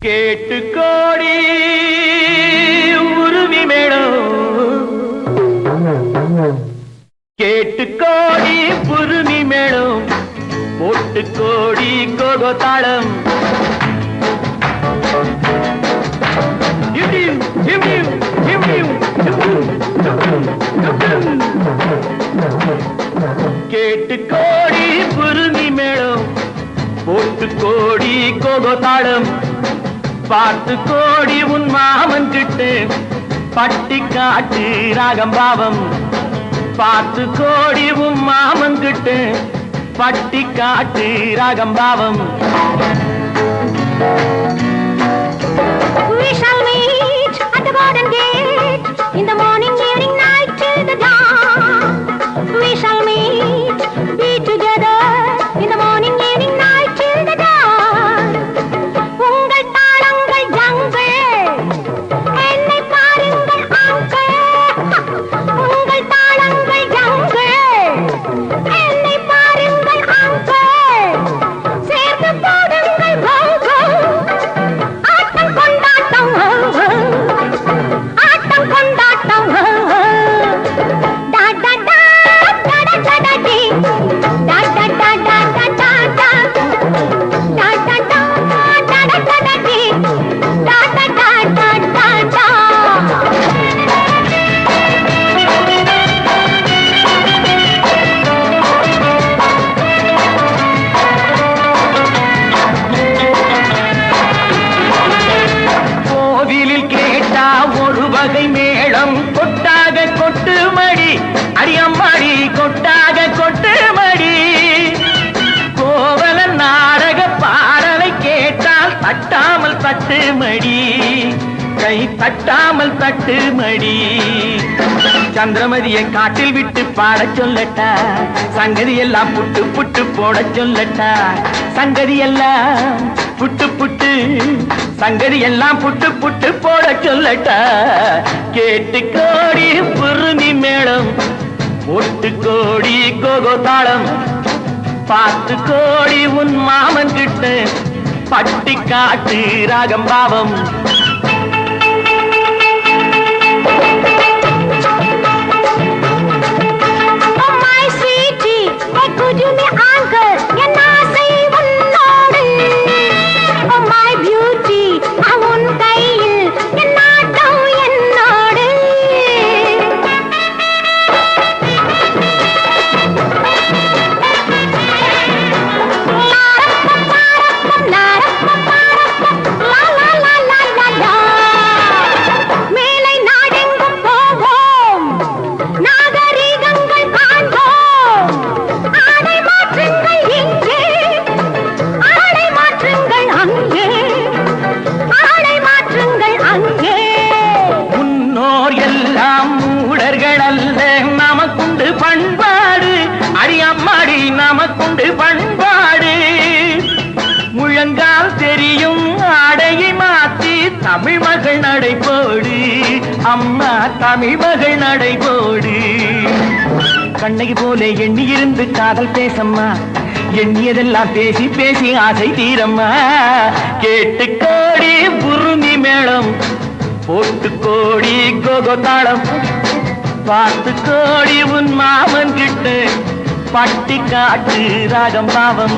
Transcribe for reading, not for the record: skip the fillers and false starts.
கேட்டு கோடி உருவி மேளம் கேட்டு கோடி உருவி மேளம் போட்டு கோடி கோகோ தாளம் கேட்டு கோடி உருவி மேளம் போட்டு கோடி கோகோ தாளம் பார்த்து கோடி உன் மாமன் கிட்டு பட்டி காட்டு ராகம் பாவம் பார்த்து கோடி உன் மாமன் கிட்டு பட்டி காட்டு ராகம் பாவம் We shall meet at the garden gate in the morning, evening, night till the dawn. We shall meet, be together in the morning, evening, night till the dawn. உங்கள் தாளங்கள் ஜங்கள் என்னை பாருங்கள் அங்கிள். உங்கள் தாளங்கள் ஜங்கள் என்னை பாருங்கள் uncle. சேர்ந்து போடுங்கள் cocoa ஆட்டம் கொண்டாட்டம் ஆட்டம் கொண்டாட்டம் டா டா டா டா டா டா டி டா டா டா டா டா டா டா டா டா டா டா டா டி டா டா டா டா டா டா. கோவிலில் கேட்டா ஒரு வகை மேளம் கொட்டாக கொட்டு மடி அடியம்மாடி கொட்டாக கொட்டு மடி கோவல நாடக பாடலை கேட்டால் தட்டாமல் தட்டு மடி கை தட்டாமல் தட்டு மடி சந்திரமதியை காட்டில் விட்டு பாடச் சொல்லட்டா சங்கதி எல்லாம் புட்டு புட்டு போடச் சொல்லட்டா சங்கதி எல்லாம் புட்டு புட்டு சங்கதி எல்லாம் புட்டு புட்டு போட சொல்லட்டா கேட்டு கோடி புருமி மேளம் ஒட்டு கோடி கோகோ தாளம் பார்த்து கோடி உன் மாமன் கிட்ட பட்டி காட்டு ராகம் பாவம் Oh my sweetie, hey could you be uncle? என் ஆசை உன்னோடு. Oh my beauty, உன் கையில் என் நாட்டம் என்னோடு. லா லா லா லா லா லா. மேலை நாடெங்கும் போவோம், நாகரீகங்கள் காண்போம். ஆடை மாற்றுங்கள் இங்கே, ஆடை மாற்றுங்கள் அங்கே, ஆடை மாற்றுங்கள் அங்கே. முன்னோர் எல்லாம் மூடர்கள் அல்ல நமக்குண்டு பண்பாடு அடியம்மாடி நமக்குண்டு பண்பாடு முழங்கால் தெரியும் ஆடையை மாற்றி தமிழ் மகள் நடைபோடு அம்மா தமிழ் மகள் நடைபோடு கண்ணகி போல எண்ணி இருந்து காதல் பேசம்மா எண்ணியதெல்லாம் பேசி பேசி ஆசை தீரம்மா கேட்டு கோடி புருமி மேளம் போட்டு கோடி கோகோ தாளம் பார்த்து கோடி உன் மாமன் கிட்ட பட்டி காட்டு ராகம் பாவம்